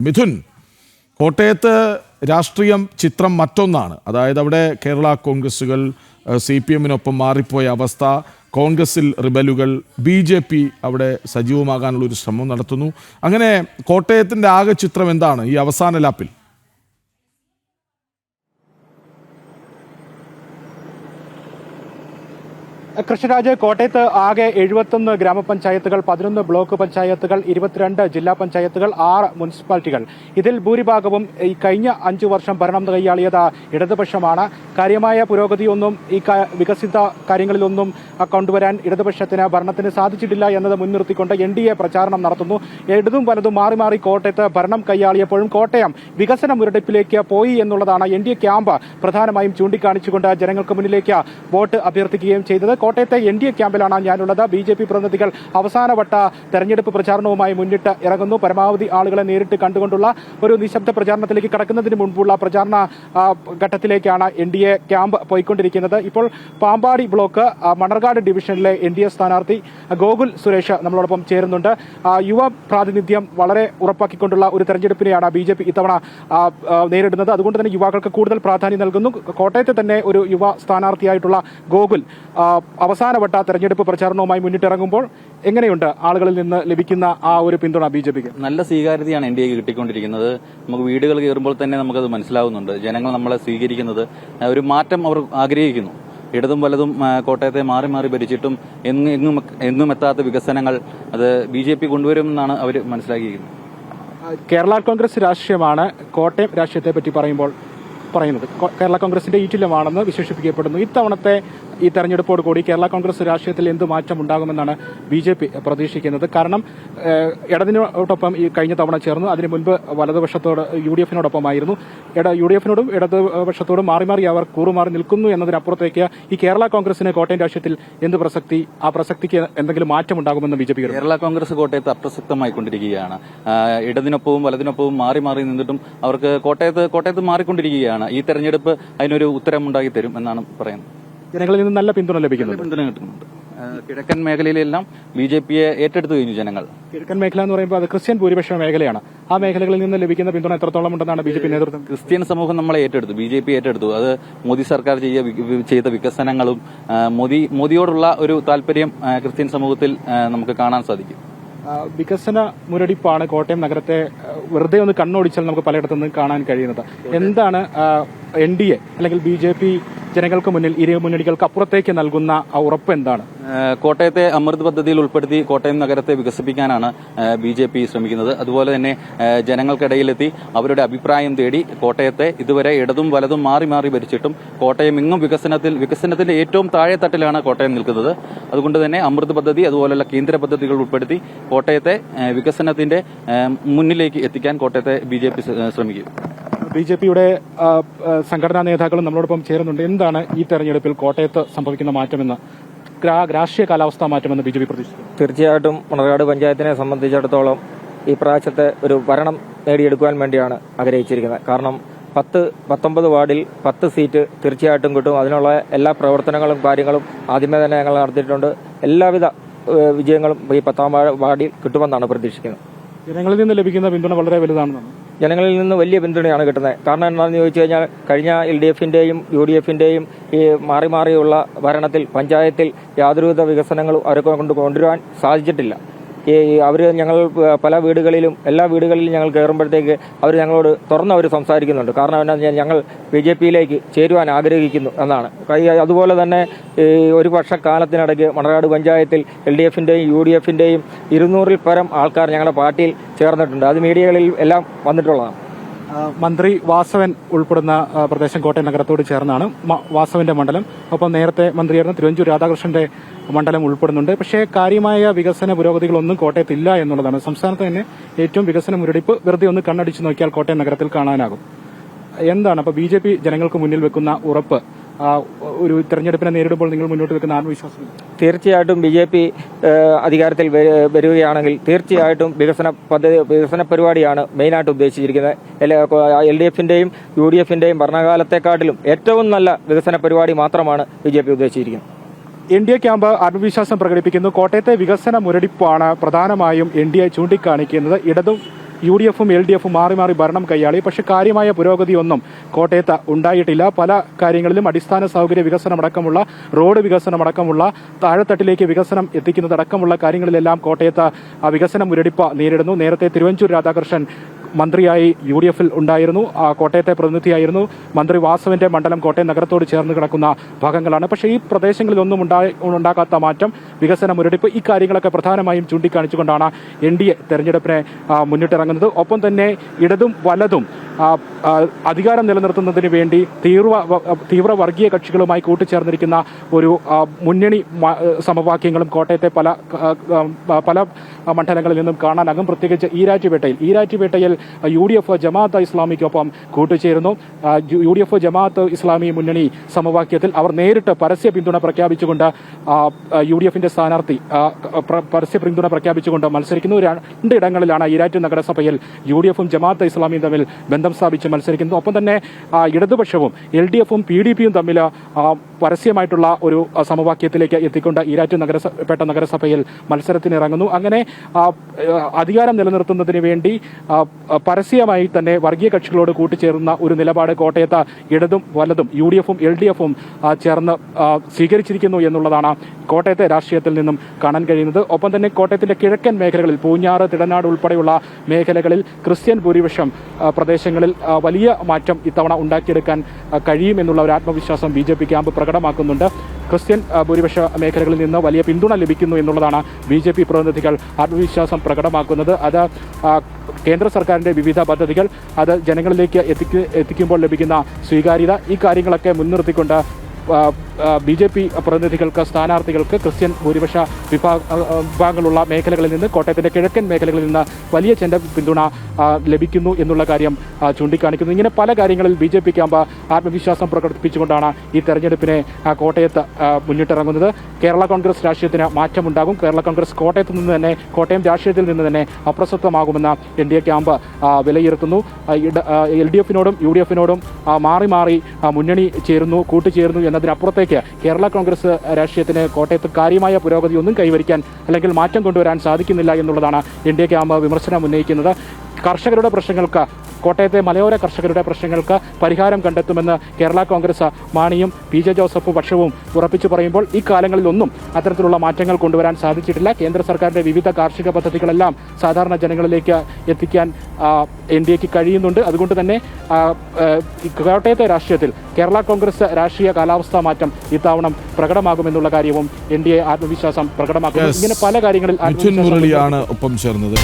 മിഥുൻ, കോട്ടയത്ത് രാഷ്ട്രീയം ചിത്രം മറ്റൊന്നാണ്. അതായത് അവിടെ കേരള കോൺഗ്രസുകൾ CPM-നൊപ്പം മാറിപ്പോയ അവസ്ഥ, കോൺഗ്രസിൽ റിബലുകൾ, BJP അവിടെ സജീവമാകാനുള്ളൊരു ശ്രമം നടത്തുന്നു. അങ്ങനെ കോട്ടയത്തിൻ്റെ ആകെ ചിത്രം എന്താണ് ഈ അവസാന ലാപ്പിൽ? കൃഷ്ണരാജ്, കോട്ടയത്ത് ആകെ 71 ഗ്രാമപഞ്ചായത്തുകൾ, 11 ബ്ലോക്ക് പഞ്ചായത്തുകൾ, 22 ജില്ലാ പഞ്ചായത്തുകൾ, 6 മുനിസിപ്പാലിറ്റികൾ. ഇതിൽ ഭൂരിഭാഗവും ഈ കഴിഞ്ഞ 5 വർഷം ഭരണം കൈയാളിയത് ഇടതുപക്ഷമാണ്. കാര്യമായ പുരോഗതിയൊന്നും ഈ വികസിത കാര്യങ്ങളിലൊന്നും കൊണ്ടുവരാൻ ഇടതുപക്ഷത്തിന് ഭരണത്തിന് സാധിച്ചിട്ടില്ല എന്നത് മുൻനിർത്തിക്കൊണ്ട് NDA പ്രചാരണം നടത്തുന്നു. ഇടതും വലതും മാറി മാറി കോട്ടയത്ത് ഭരണം കൈയാളിയപ്പോഴും കോട്ടയം വികസന മുരടിപ്പിലേക്ക് പോയി എന്നുള്ളതാണ് NDA ക്യാമ്പ് പ്രധാനമായും ചൂണ്ടിക്കാണിച്ചുകൊണ്ട് ജനങ്ങൾക്ക് മുന്നിലേക്ക് വോട്ട് അഭ്യർത്ഥിക്കുകയും ചെയ്തത്. കോട്ടയത്തെ NDA ക്യാമ്പിലാണ് ഞാനുള്ളത്. BJP പ്രതിനിധികൾ അവസാനവട്ട തെരഞ്ഞെടുപ്പ് പ്രചാരണവുമായി മുന്നിട്ട് ഇറങ്ങുന്നു. പരമാവധി ആളുകളെ നേരിട്ട് കണ്ടുകൊണ്ടുള്ള ഒരു നിശബ്ദ പ്രചാരണത്തിലേക്ക് കടക്കുന്നതിന് മുൻപുള്ള പ്രചാരണ ഘട്ടത്തിലേക്കാണ് NDA ക്യാമ്പ് പോയിക്കൊണ്ടിരിക്കുന്നത്. ഇപ്പോൾ പാമ്പാടി ബ്ലോക്ക് മണർകാട് ഡിവിഷനിലെ NDA സ്ഥാനാർത്ഥി ഗോകുൽ സുരേഷ് നമ്മളോടൊപ്പം ചേരുന്നുണ്ട്. യുവ പ്രാതിനിധ്യം വളരെ ഉറപ്പാക്കിക്കൊണ്ടുള്ള ഒരു തെരഞ്ഞെടുപ്പിനെയാണ് BJP ഇത്തവണ നേരിടുന്നത്. അതുകൊണ്ട് തന്നെ യുവാക്കൾക്ക് കൂടുതൽ പ്രാധാന്യം നൽകുന്നു. കോട്ടയത്തെ തന്നെ ഒരു യുവ സ്ഥാനാർത്ഥിയായിട്ടുള്ള ഗോകുൽ അവസാനവട്ട തെരഞ്ഞെടുപ്പ് പ്രചാരണവുമായി മുന്നിട്ടിറങ്ങുമ്പോൾ എങ്ങനെയുണ്ട് ആളുകളിൽ നിന്ന് ലഭിക്കുന്ന ആ ഒരു പിന്തുണ BJPക്ക്? നല്ല സ്വീകാര്യതയാണ് NDAക്ക് കിട്ടിക്കൊണ്ടിരിക്കുന്നത്. നമുക്ക് വീടുകൾ കയറുമ്പോൾ തന്നെ നമുക്കത് മനസ്സിലാവുന്നുണ്ട്. ജനങ്ങൾ നമ്മളെ സ്വീകരിക്കുന്നത്, ഒരു മാറ്റം അവർ ആഗ്രഹിക്കുന്നു. ഇടതും വലതും കോട്ടയത്തെ മാറി മാറി ഭരിച്ചിട്ടും എങ്ങും എത്താത്ത വികസനങ്ങൾ അത് BJP കൊണ്ടുവരുമെന്നാണ് അവർ മനസ്സിലാക്കിയിരിക്കുന്നത്. കേരള കോൺഗ്രസ് രാഷ്ട്രീയമാണ് കോട്ടയം രാഷ്ട്രീയത്തെ പറ്റി പറയുന്നത്. കേരള കോൺഗ്രസിന്റെ ഈറ്റില്ലമാണെന്ന് വിശേഷിപ്പിക്കപ്പെടുന്നു. ഇത്തവണത്തെ ഈ തെരഞ്ഞെടുപ്പോട് കൂടി കേരള കോൺഗ്രസ് രാഷ്ട്രീയത്തിൽ എന്ത് മാറ്റം ഉണ്ടാകുമെന്നാണ് BJP പ്രതീക്ഷിക്കുന്നത്? കാരണം ഇടതിനോടൊപ്പം ഈ കഴിഞ്ഞ തവണ ചേർന്നു. അതിന് മുൻപ് വലതുപക്ഷത്തോട് UDF-നോടൊപ്പമായിരുന്നു. UDF-നോടും ഇടതുപക്ഷത്തോടും മാറി മാറി അവർ കൂറുമാറി നിൽക്കുന്നു എന്നതിനപ്പുറത്തേക്ക് ഈ കേരള കോൺഗ്രസിന് കോട്ടയം രാഷ്ട്രീയത്തിൽ എന്ത് പ്രസക്തി, ആ പ്രസക്തിക്ക് എന്തെങ്കിലും മാറ്റം ഉണ്ടാകുമെന്ന് BJP? കേരള കോൺഗ്രസ് കോട്ടയത്ത് അപ്രസക്തമായിക്കൊണ്ടിരിക്കുകയാണ്. ഇടതിനൊപ്പവും വലതിനൊപ്പവും മാറി മാറി നിന്നിട്ടും അവർക്ക് കോട്ടയത്ത് മാറിക്കൊണ്ടിരിക്കുകയാണ്. ഈ തെരഞ്ഞെടുപ്പ് അതിനൊരു ഉത്തരമുണ്ടാക്കി തരും എന്നാണ് പറയുന്നത്. ജനങ്ങളിൽ നിന്ന് നല്ല പിന്തുണ ലഭിക്കുന്നുണ്ട്. കിഴക്കൻ മേഖലയിലെല്ലാം BJPയെ ഏറ്റെടുത്തു കഴിഞ്ഞു ജനങ്ങൾ. കിഴക്കൻ മേഖല എന്ന് പറയുമ്പോൾ അത് ക്രിസ്ത്യൻ ഭൂരിപക്ഷ മേഖലയാണ്. ആ മേഖലകളിൽ നിന്ന് ലഭിക്കുന്ന പിന്തുണ എത്രത്തോളം ഉണ്ടെന്നാണ് BJP നേതൃത്വം? ക്രിസ്ത്യൻ സമൂഹം നമ്മളെ ഏറ്റെടുത്തു, BJP ഏറ്റെടുത്തു. അത് മോദി സർക്കാർ ചെയ്ത വികസനങ്ങളും മോദിയോടുള്ള ഒരു താല്പര്യം ക്രിസ്ത്യൻ സമൂഹത്തിൽ നമുക്ക് കാണാൻ സാധിക്കും. വികസന മുരടിപ്പാണ് കോട്ടയം നഗരത്തെ വെറുതെ ഒന്ന് കണ്ണോടിച്ചാൽ നമുക്ക് പലയിടത്തുനിന്ന് കാണാൻ കഴിയുന്നത്. എന്താണ് NDA അല്ലെങ്കിൽ BJP ജനങ്ങൾക്ക് മുന്നിൽ ഇരു മുന്നണികൾക്ക് അപ്പുറത്തേക്ക് നൽകുന്ന ആ ഉറപ്പ് എന്താണ്? കോട്ടയത്തെ അമൃത് പദ്ധതിയിൽ ഉൾപ്പെടുത്തി കോട്ടയം നഗരത്തെ വികസിപ്പിക്കാനാണ് BJP ശ്രമിക്കുന്നത്. അതുപോലെ തന്നെ ജനങ്ങൾക്കിടയിലെത്തി അവരുടെ അഭിപ്രായം തേടി കോട്ടയത്തെ ഇതുവരെ ഇടതും വലതും മാറി മാറി ഭരിച്ചിട്ടും കോട്ടയം ഇങ്ങും വികസനത്തിന്റെ ഏറ്റവും താഴെത്തട്ടിലാണ് കോട്ടയം നിൽക്കുന്നത്. അതുകൊണ്ട് തന്നെ അമൃത് പദ്ധതി അതുപോലുള്ള കേന്ദ്ര പദ്ധതികൾ ഉൾപ്പെടുത്തി കോട്ടയത്തെ വികസനത്തിന്റെ മുന്നിലേക്ക് എത്തിക്കാൻ കോട്ടയത്തെ BJP ശ്രമിക്കും. BJPയുടെ സംഘടനാ നേതാക്കളും നമ്മളോടൊപ്പം ചേരുന്നുണ്ട്. എന്താണ് ഈ തെരഞ്ഞെടുപ്പിൽ കോട്ടയത്ത് സംഭവിക്കുന്ന മാറ്റമെന്ന്, രാഷ്ട്രീയ കാലാവസ്ഥാ മാറ്റമെന്ന് BJP പ്രതീക്ഷിക്കുന്നു? തീർച്ചയായിട്ടും മണർകാട് പഞ്ചായത്തിനെ സംബന്ധിച്ചിടത്തോളം ഈ പ്രാവശ്യത്തെ ഒരു ഭരണം നേടിയെടുക്കുവാൻ വേണ്ടിയാണ് ആഗ്രഹിച്ചിരിക്കുന്നത്. കാരണം 19 വാർഡിൽ 10 സീറ്റ് തീർച്ചയായിട്ടും കിട്ടും. അതിനുള്ള എല്ലാ പ്രവർത്തനങ്ങളും കാര്യങ്ങളും ആദ്യമേ തന്നെ ഞങ്ങൾ നടത്തിയിട്ടുണ്ട്. എല്ലാവിധ വിജയങ്ങളും ഈ 10ാം വാർഡിൽ കിട്ടുമെന്നാണ് പ്രതീക്ഷിക്കുന്നത്. ജനങ്ങളിൽ നിന്ന് ലഭിക്കുന്ന പിന്തുണ വളരെ വലുതാണെന്നാണ്. ജനങ്ങളിൽ നിന്ന് വലിയ പിന്തുണയാണ് കിട്ടുന്നത്. കാരണം എന്താണെന്ന് ചോദിച്ചു കഴിഞ്ഞാൽ കഴിഞ്ഞ LDF-ന്റെയും UDF-ന്റെയും ഈ മാറി മാറിയുള്ള ഭരണത്തിൽ പഞ്ചായത്തിൽ യാതൊരുവിധ വികസനങ്ങളും അവരെ കൊണ്ടുവരുവാൻ സാധിച്ചിട്ടില്ല. ഞങ്ങൾ പല വീടുകളിലും എല്ലാ വീടുകളിലും ഞങ്ങൾ കയറുമ്പോഴത്തേക്ക് അവർ ഞങ്ങളോട് തുറന്നവർ സംസാരിക്കുന്നുണ്ട്. കാരണം എന്താണെന്ന് ഞങ്ങൾ BJPയിലേക്ക് ചേരുവാൻ ആഗ്രഹിക്കുന്നു എന്നാണ്. അതുപോലെ തന്നെ ഒരു വർഷക്കാലത്തിനിടയ്ക്ക് മണർകാട് പഞ്ചായത്തിൽ LDF-ന്റെയും UDF-ന്റെയും 200-ൽ പരം ആൾക്കാർ ഞങ്ങളുടെ പാർട്ടിയിൽ ചേർന്നിട്ടുണ്ട്. അത് മീഡിയകളിൽ എല്ലാം വന്നിട്ടുള്ളതാണ്. മന്ത്രി വാസവൻ ഉൾപ്പെടുന്ന പ്രദേശം കോട്ടയം നഗരത്തോട് ചേർന്നാണ് വാസവന്റെ മണ്ഡലം. ഒപ്പം നേരത്തെ മന്ത്രിയായിരുന്ന തിരുവഞ്ചൂർ രാധാകൃഷ്ണന്റെ മണ്ഡലം ഉൾപ്പെടുന്നുണ്ട്. പക്ഷേ കാര്യമായ വികസന പുരോഗതികളൊന്നും കോട്ടയത്തില്ല എന്നുള്ളതാണ്. സംസ്ഥാനത്ത് തന്നെ ഏറ്റവും വികസന മുരടിപ്പ് വെറുതെ ഒന്ന് കണ്ണടിച്ചു നോക്കിയാൽ കോട്ടയം നഗരത്തിൽ കാണാനാകും. എന്താണ് അപ്പോൾ BJP ജനങ്ങൾക്ക് മുന്നിൽ വെക്കുന്ന ഉറപ്പ്? ഒരു തെരഞ്ഞെടുപ്പിനെ നേരിടുമ്പോൾ നിങ്ങൾ മുന്നോട്ട് വെക്കുന്ന ആത്മവിശ്വാസം? തീർച്ചയായിട്ടും BJP അധികാരത്തിൽ വരികയാണെങ്കിൽ തീർച്ചയായിട്ടും വികസന പരിപാടിയാണ് മെയിനായിട്ട് ഉദ്ദേശിച്ചിരിക്കുന്നത്. LDF-ന്റെയും UDF-ന്റെയും ഭരണകാലത്തെക്കാട്ടിലും ഏറ്റവും നല്ല വികസന പരിപാടി മാത്രമാണ് BJP ഉദ്ദേശിച്ചിരിക്കുന്നത്. NDA ക്യാമ്പ് ആത്മവിശ്വാസം പ്രകടിപ്പിക്കുന്നു. കോട്ടയത്തെ വികസന മുരടിപ്പാണ് പ്രധാനമായും NDA ചൂണ്ടിക്കാണിക്കുന്നത്. ഇടതും UDF-ഉം LDF-ഉം മാറി മാറി ഭരണം കൈയാളി. പക്ഷേ കാര്യമായ പുരോഗതിയൊന്നും കോട്ടയത്ത് ഉണ്ടായിട്ടില്ല. പല കാര്യങ്ങളിലും അടിസ്ഥാന സൗകര്യ വികസനമടക്കമുള്ള റോഡ് വികസനമടക്കമുള്ള താഴെത്തട്ടിലേക്ക് വികസനം എത്തിക്കുന്നതടക്കമുള്ള കാര്യങ്ങളിലെല്ലാം കോട്ടയത്ത് വികസന മുരടിപ്പ് നേരിടുന്നു. നേരത്തെ തിരുവഞ്ചൂർ രാധാകൃഷ്ണൻ മന്ത്രിയായി UDF-ൽ ഉണ്ടായിരുന്നു. കോട്ടയത്തെ പ്രതിനിധിയായിരുന്നു. മന്ത്രി വാസവന്റെ മണ്ഡലം കോട്ടയം നഗരത്തോട് ചേർന്ന് കിടക്കുന്ന ഭാഗങ്ങളാണ്. പക്ഷേ ഈ പ്രദേശങ്ങളിലൊന്നും ഉണ്ടാകാത്ത മാറ്റം, വികസന മുരടിപ്പ്, ഈ കാര്യങ്ങളൊക്കെ പ്രധാനമായും ചൂണ്ടിക്കാണിച്ചുകൊണ്ടാണ് NDA തെരഞ്ഞെടുപ്പിനെ മുന്നിട്ടിറങ്ങുന്നത്. ഒപ്പം തന്നെ ഇടതും വലതും അധികാരം നിലനിർത്തുന്നതിന് വേണ്ടി തീവ്ര വർഗീയ കക്ഷികളുമായി കൂട്ടിച്ചേർന്നിരിക്കുന്ന ഒരു മുന്നണി സമവാക്യങ്ങളും കോട്ടയത്തെ പല മണ്ഡലങ്ങളിൽ നിന്നും കാണാനാകും. പ്രത്യേകിച്ച് ഈരാറ്റുപേട്ടയിൽ UDF ജമാഅത്ത് ഇസ്ലാമിക്കൊപ്പം കൂട്ടുചേരുന്നു. UDF ജമാഅത്ത് ഇസ്ലാമി മുന്നണി സമവാക്യത്തിൽ അവർ നേരിട്ട് പരസ്യ പിന്തുണ പ്രഖ്യാപിച്ചുകൊണ്ട് UDF-ന്റെ സ്ഥാനാർത്ഥി പരസ്യ പിന്തുണ പ്രഖ്യാപിച്ചുകൊണ്ട് മത്സരിക്കുന്നു. 2 ഇടങ്ങളിലാണ് ഈരാറ്റ് നഗരസഭയിൽ UDF-ഉം ജമാഅത്ത് ഇസ്ലാമിയും തമ്മിൽ ബന്ധം സ്ഥാപിച്ച് മത്സരിക്കുന്നു. ഒപ്പം തന്നെ ഇടതുപക്ഷവും LDF-ഉം PDP-യും തമ്മിൽ പരസ്യമായിട്ടുള്ള ഒരു സമവാക്യത്തിലേക്ക് എത്തിക്കൊണ്ട് ഈരാറ്റുപേട്ട നഗരസഭയിൽ മത്സരത്തിനിറങ്ങുന്നു. അങ്ങനെ അധികാരം നിലനിർത്തുന്നതിന് വേണ്ടി പരസ്യമായി തന്നെ വർഗീയ കക്ഷികളോട് കൂട്ടിച്ചേർന്ന ഒരു നിലപാട് കോട്ടയത്ത് ഇടതും വലതും UDF-ഉം LDF-ഉം ചേർന്ന് സ്വീകരിച്ചിരിക്കുന്നു എന്നുള്ളതാണ് കോട്ടയത്തെ രാഷ്ട്രീയത്തിൽ നിന്നും കാണാൻ കഴിയുന്നത്. ഒപ്പം തന്നെ കോട്ടയത്തിന്റെ കിഴക്കൻ മേഖലകളിൽ പൂഞ്ഞാറ്, തിടനാട് ഉൾപ്പെടെയുള്ള മേഖലകളിൽ ക്രിസ്ത്യൻ ഭൂരിപക്ഷം പ്രദേശങ്ങളിൽ വലിയ മാറ്റം ഇത്തവണ ഉണ്ടാക്കിയെടുക്കാൻ കഴിയുമെന്നുള്ള ഒരു ആത്മവിശ്വാസം BJP ക്യാമ്പ് പ്രകടമാക്കുന്നുണ്ട്. ക്രിസ്ത്യൻ ഭൂരിപക്ഷ മേഖലകളിൽ നിന്ന് വലിയ പിന്തുണ ലഭിക്കുന്നു എന്നുള്ളതാണ് BJP പ്രതിനിധികൾ ആത്മവിശ്വാസം പ്രകടമാക്കുന്നത്. അത് കേന്ദ്ര സർക്കാരിന്റെ വിവിധ പദ്ധതികൾ, അത് ജനങ്ങളിലേക്ക് എത്തിക്കുമ്പോൾ ലഭിക്കുന്ന സ്വീകാര്യത, ഈ കാര്യങ്ങളൊക്കെ മുൻനിർത്തിക്കൊണ്ട് BJP പ്രതിനിധികൾക്ക്, സ്ഥാനാർത്ഥികൾക്ക് ക്രിസ്ത്യൻ ഭൂരിപക്ഷ വിഭാഗങ്ങളുള്ള മേഖലകളിൽ നിന്ന്, കോട്ടയത്തിന്റെ കിഴക്കൻ മേഖലകളിൽ നിന്ന് വലിയ പിന്തുണ ലഭിക്കുന്നു എന്നുള്ള കാര്യം ചൂണ്ടിക്കാണിക്കുന്നു. ഇങ്ങനെ പല കാര്യങ്ങളിൽ BJP ക്യാമ്പ് ആത്മവിശ്വാസം പ്രകടിപ്പിച്ചുകൊണ്ടാണ് ഈ തെരഞ്ഞെടുപ്പിനെ കോട്ടയത്ത് മുന്നിട്ടിറങ്ങുന്നത്. കേരള കോൺഗ്രസ് രാഷ്ട്രീയത്തിന് മാറ്റമുണ്ടാകും. കേരള കോൺഗ്രസ് കോട്ടയം രാഷ്ട്രീയത്തിൽ നിന്ന് തന്നെ അപ്രസക്തമാകുമെന്ന് NDA ക്യാമ്പ് വിലയിരുത്തുന്നു. LDF-നോടും UDF-നോടും മാറി മാറി മുന്നണി കൂട്ടുചേരുന്നു എന്നതിനപ്പുറത്തേക്ക് കേരള കോൺഗ്രസ് രാഷ്ട്രീയത്തിന് കോട്ടയത്ത് കാര്യമായ പുരോഗതിയൊന്നും കൈവരിക്കാൻ അല്ലെങ്കിൽ മാറ്റം കൊണ്ടുവരാൻ സാധിക്കുന്നില്ല എന്നുള്ളതാണ് NDA ക്യാമ്പ് വിമർശനം ഉന്നയിക്കുന്നത്. കർഷകരുടെ പ്രശ്നങ്ങൾക്ക്, കോട്ടയത്തെ മലയോര കർഷകരുടെ പ്രശ്നങ്ങൾക്ക് പരിഹാരം കണ്ടെത്തുമെന്ന് കേരള കോൺഗ്രസ് മാണിയും PJ ജോസഫ് പക്ഷവും ഉറപ്പിച്ചു പറയുമ്പോൾ ഈ കാലങ്ങളിലൊന്നും അത്തരത്തിലുള്ള മാറ്റങ്ങൾ കൊണ്ടുവരാൻ സാധിച്ചിട്ടില്ല. കേന്ദ്ര സർക്കാരിന്റെ വിവിധ കാർഷിക പദ്ധതികളെല്ലാം സാധാരണ ജനങ്ങളിലേക്ക് എത്തിക്കാൻ NDAക്ക് കഴിയുന്നുണ്ട്. അതുകൊണ്ട് തന്നെ കോട്ടയത്തെ രാഷ്ട്രീയത്തിൽ കേരള കോൺഗ്രസ് രാഷ്ട്രീയ കാലാവസ്ഥാ മാറ്റം ഇത്തവണ പ്രകടമാകുമെന്നുള്ള കാര്യവും NDA ആത്മവിശ്വാസം പ്രകടമാക്കുന്നു. ഇങ്ങനെ പല കാര്യങ്ങളിൽ ഒപ്പം ചേർന്നത്.